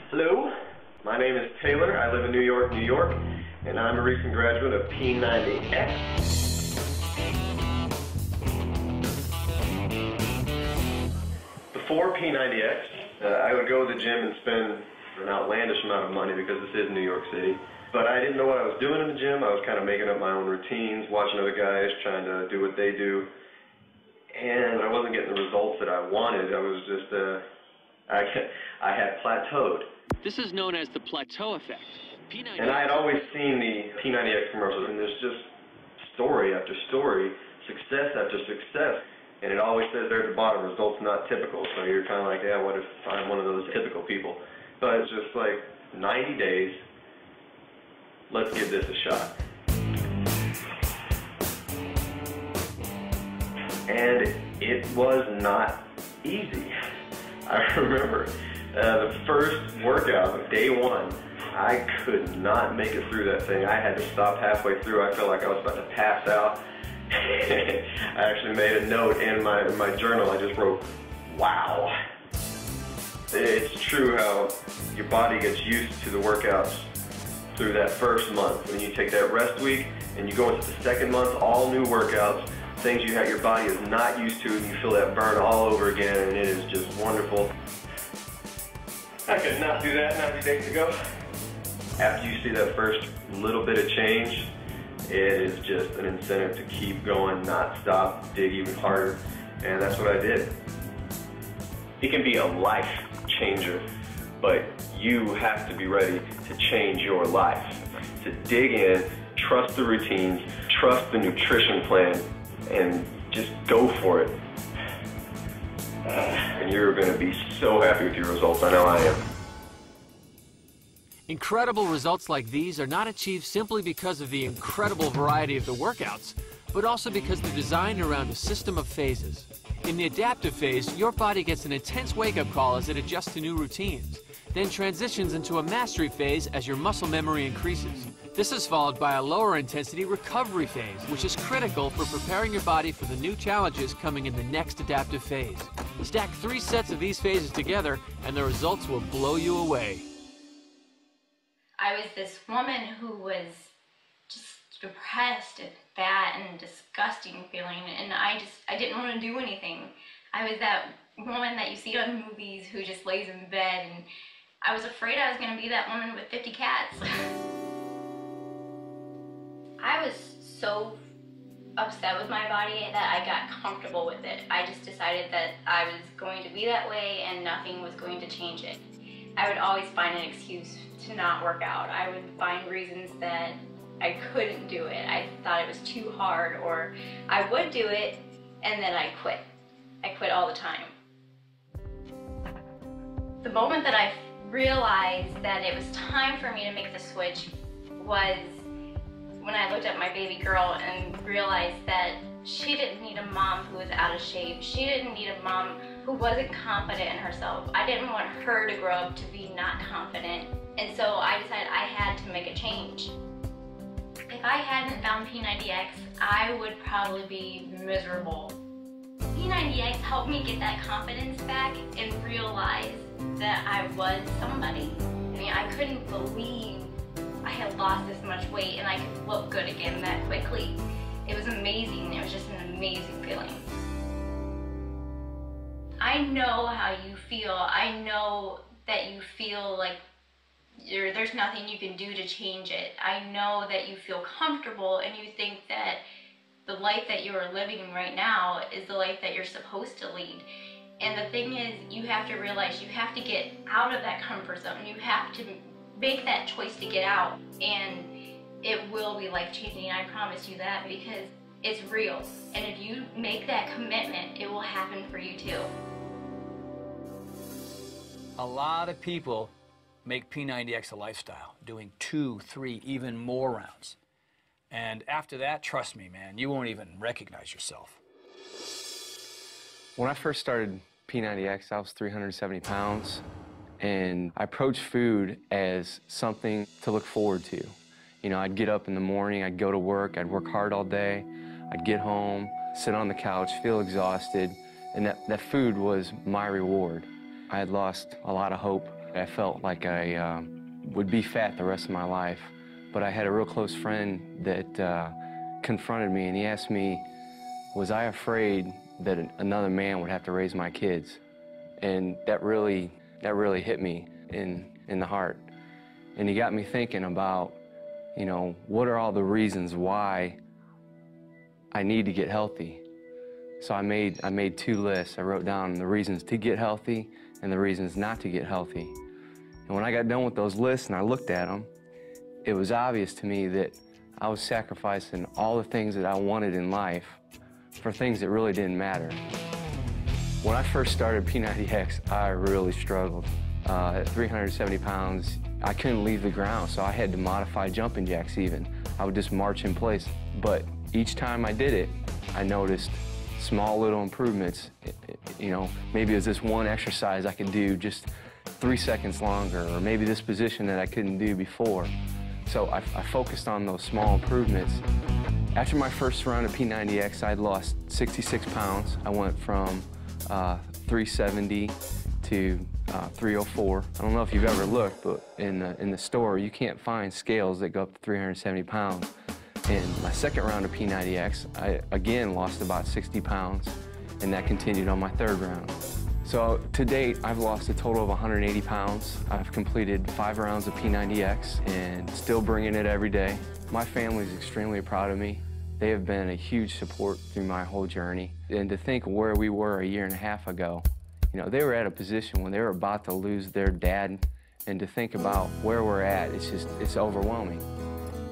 Hello, my name is Taylor. I live in New York, New York, and I'm a recent graduate of P90X. Before P90X, I would go to the gym and spend an outlandish amount of money because this is New York City. But I didn't know what I was doing in the gym. I was kind of making up my own routines, watching other guys, trying to do what they do. And I wasn't getting the results that I wanted. I was just, I had plateaued. This is known as the plateau effect. P90X. And I had always seen the P90X commercials, and there's just story after story, success after success. And it always says there at the bottom, results not typical. So you're kind of like, yeah, what if I'm one of those typical people? But it's just like 90 days, let's give this a shot. And it was not easy. I remember the first workout, day one, I could not make it through that thing. I had to stop halfway through. I felt like I was about to pass out. I actually made a note in my journal. I just wrote, wow. It's true how your body gets used to the workouts through that first month. When you take that rest week and you go into the second month, all new workouts, things your body is not used to, and you feel that burn all over again, and it is just wonderful. I could not do that 90 days ago. After you see that first little bit of change, it is just an incentive to keep going, not stop, dig even harder, and that's what I did. It can be a life changer, but you have to be ready to change your life. To dig in, trust the routines, trust the nutrition plan, and just go for it. And you're going to be so happy with your results. I know I am. Incredible results like these are not achieved simply because of the incredible variety of the workouts, but also because they're designed around a system of phases. In the adaptive phase, your body gets an intense wake-up call as it adjusts to new routines, then transitions into a mastery phase as your muscle memory increases. This is followed by a lower intensity recovery phase, which is critical for preparing your body for the new challenges coming in the next adaptive phase. Stack 3 sets of these phases together and the results will blow you away. I was this woman who was just depressed and fat and disgusting feeling, and I didn't want to do anything. I was that woman that you see on movies who just lays in bed, and I was afraid I was going to be that woman with 50 cats. I was so upset with my body that I got comfortable with it. I just decided that I was going to be that way and nothing was going to change it. I would always find an excuse to not work out. I would find reasons that I couldn't do it. I thought it was too hard, or I would do it and then I quit. I quit all the time. The moment that I realized that it was time for me to make the switch was when I looked at my baby girl and realized that she didn't need a mom who was out of shape. She didn't need a mom who wasn't confident in herself. I didn't want her to grow up to be not confident. And so I decided I had to make a change. If I hadn't found P90X, I would probably be miserable. P90X helped me get that confidence back and realize that I was somebody. I mean, I couldn't believe I had lost this much weight and I could look good again that quickly. It was amazing. It was just an amazing feeling. I know how you feel. I know that you feel like there's nothing you can do to change it. I know that you feel comfortable and you think that the life that you are living right now is the life that you're supposed to lead. And the thing is, you have to realize you have to get out of that comfort zone. You have to make that choice to get out, and it will be life-changing. I promise you that, because it's real. And if you make that commitment, it will happen for you too. A lot of people make P90X a lifestyle, doing 2, 3, even more rounds. And after that, trust me, man, you won't even recognize yourself. When I first started P90X, I was 370 pounds, and I approached food as something to look forward to. You know, I'd get up in the morning, I'd go to work, I'd work hard all day, I'd get home, sit on the couch, feel exhausted, and that food was my reward. I had lost a lot of hope I felt like I would be fat the rest of my life. But I had a real close friend that confronted me, and he asked me, was I afraid that another man would have to raise my kids? And that really hit me in the heart. And he got me thinking about, you know, what are all the reasons why I need to get healthy? So I made 2 lists. I wrote down the reasons to get healthy and the reasons not to get healthy. And when I got done with those lists and I looked at them, it was obvious to me that I was sacrificing all the things that I wanted in life for things that really didn't matter. When I first started P90X, I really struggled. At 370 pounds, I couldn't leave the ground, so I had to modify jumping jacks even. I would just march in place. But each time I did it, I noticed small little improvements. You know, maybe it was this one exercise I could do just 3 seconds longer, or maybe this position that I couldn't do before. So I focused on those small improvements. After my first run of P90X, I'd lost 66 pounds. I went from 370 to 304. I don't know if you've ever looked, but in the store, you can't find scales that go up to 370 pounds. In my second round of P90X, I again lost about 60 pounds, and that continued on my third round. So to date, I've lost a total of 180 pounds. I've completed 5 rounds of P90X and still bringing it every day. My family is extremely proud of me. They have been a huge support through my whole journey. And to think where we were a year and a half ago, you know, they were at a position when they were about to lose their dad, and to think about where we're at, it's overwhelming.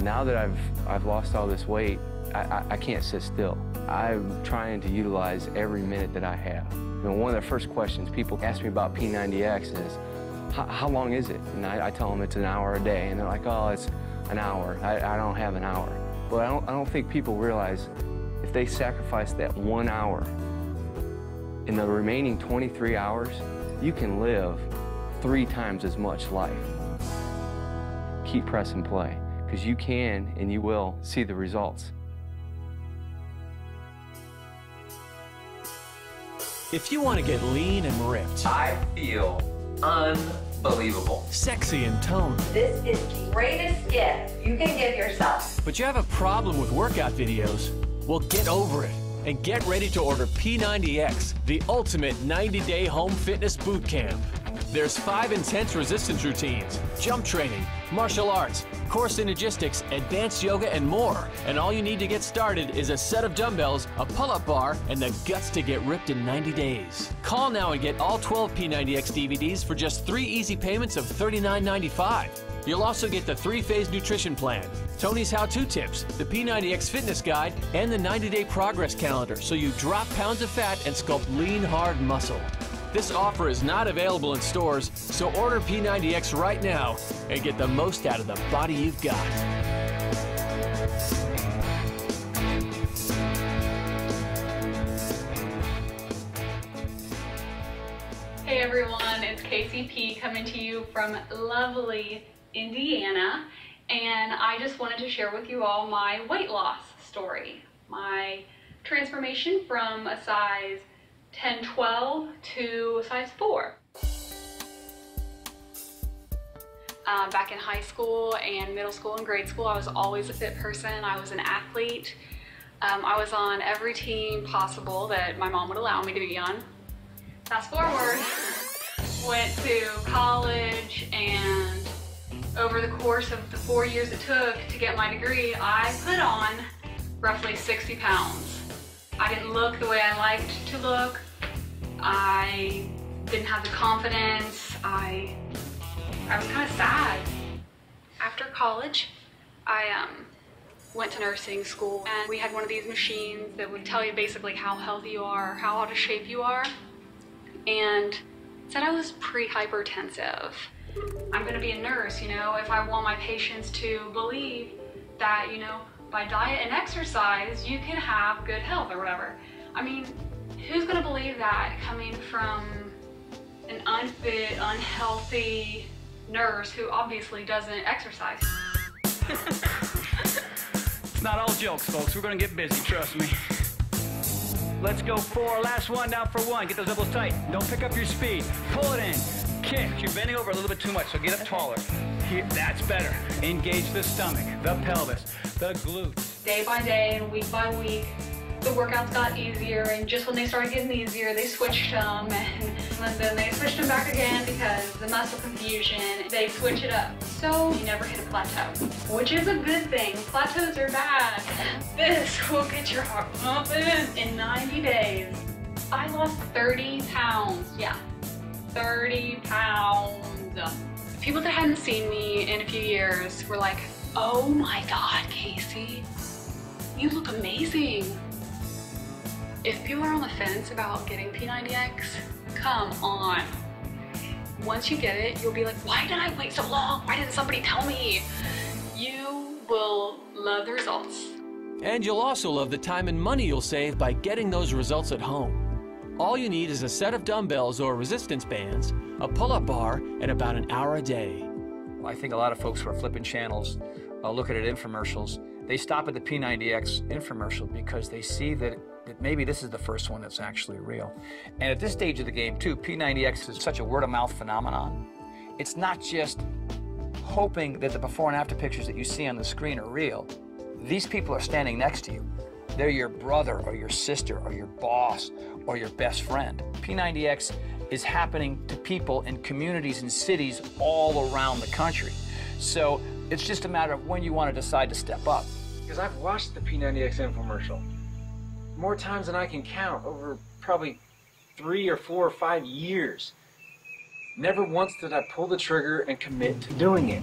Now that I've lost all this weight, I can't sit still. I'm trying to utilize every minute that I have. You know, one of the first questions people ask me about P90X is, how long is it? And I tell them it's an hour a day, and they're like, oh, it's an hour. I don't have an hour. But I don't think people realize if they sacrifice that 1 hour, in the remaining 23 hours, you can live 3 times as much life. Keep press and play, because you can and you will see the results. If you want to get lean and ripped, I feel unbelievable. sexy and toned, This is the greatest gift you can give yourself. but you have a problem with workout videos, well, get over it and get ready to order P90X, the ultimate 90-day home fitness boot camp. There's 5 intense resistance routines, jump training, martial arts, core synergistics, advanced yoga, and more. And all you need to get started is a set of dumbbells, a pull-up bar, and the guts to get ripped in 90 days. Call now and get all 12 P90X DVDs for just 3 easy payments of $39.95. You'll also get the 3-phase nutrition plan, Tony's how-to tips, the P90X fitness guide, and the 90-day progress calendar, so you drop pounds of fat and sculpt lean, hard muscle. This offer is not available in stores, so order P90X right now and get the most out of the body you've got. Hey everyone, it's Casey P coming to you from lovely Indiana, and I just wanted to share with you all my weight loss story. My transformation from a size 10-12 to a size 4. Back in high school and middle school and grade school, I was always a fit person. I was an athlete. I was on every team possible that my mom would allow me to be on. Fast forward, went to college, and over the course of the 4 years it took to get my degree, I put on roughly 60 pounds. I didn't look the way I liked to look. I didn't have the confidence. I was kind of sad. After college, I went to nursing school, and we had one of these machines that would tell you basically how healthy you are, how out of shape you are, and said I was pre-hypertensive. I'm gonna be a nurse, you know, if I want my patients to believe that, you know, by diet and exercise, you can have good health or whatever. I mean, who's gonna believe that coming from an unfit, unhealthy nurse who obviously doesn't exercise? It's not all jokes, folks. We're gonna get busy, trust me. Let's go 4, last one, down for 1. Get those elbows tight. Don't pick up your speed. Pull it in. kick. You're bending over a little bit too much, so get up taller. Here, that's better. Engage the stomach, the pelvis, the glutes. Day by day and week by week, the workouts got easier, and just when they started getting easier, they switched them, and then they switched them back again because the muscle confusion, they switch it up. So you never hit a plateau, which is a good thing. Plateaus are bad. This will get your heart pumping. In 90 days, I lost 30 pounds. Yeah, 30 pounds. People that hadn't seen me in a few years were like, oh my God, Casey, you look amazing. If people are on the fence about getting P90X, come on. Once you get it, you'll be like, why did I wait so long? Why didn't somebody tell me? You will love the results. And you'll also love the time and money you'll save by getting those results at home. All you need is a set of dumbbells or resistance bands, a pull-up bar, and about an hour a day. I think a lot of folks who are flipping channels, looking at infomercials, they stop at the P90X infomercial because they see that maybe this is the first one that's actually real. And at this stage of the game, too, P90X is such a word-of-mouth phenomenon. It's not just hoping that the before and after pictures that you see on the screen are real. These people are standing next to you. They're your brother or your sister or your boss or your best friend. P90X is happening to people in communities and cities all around the country. So it's just a matter of when you want to decide to step up. Because I've watched the P90X infomercial more times than I can count over probably 3 or 4 or 5 years. Never once did I pull the trigger and commit to doing it.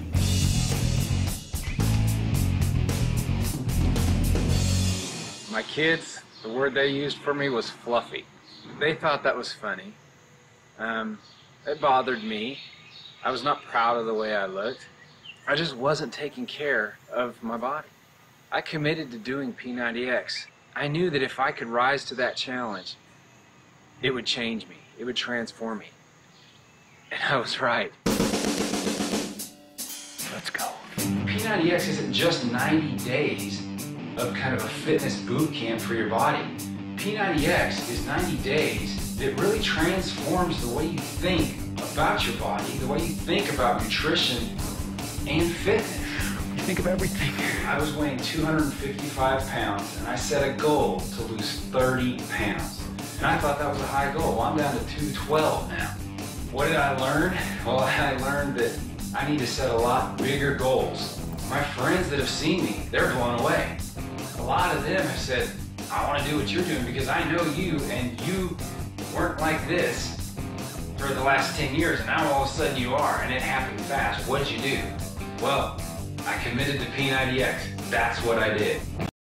My kids, the word they used for me was fluffy. They thought that was funny. It bothered me. I was not proud of the way I looked. I just wasn't taking care of my body. I committed to doing P90X. I knew that if I could rise to that challenge, it would change me. It would transform me. And I was right. Let's go. P90X isn't just 90 days of kind of a fitness boot camp for your body. P90X is 90 days that really transforms the way you think about your body, the way you think about nutrition and fitness. You think of everything. I was weighing 255 pounds, and I set a goal to lose 30 pounds. And I thought that was a high goal. Well, I'm down to 212 now. What did I learn? Well, I learned that I need to set a lot bigger goals. My friends that have seen me, they're blown away. A lot of them have said, I want to do what you're doing because I know you, and you weren't like this for the last 10 years, and now all of a sudden you are, and it happened fast. What did you do? Well, I committed to P90X. That's what I did.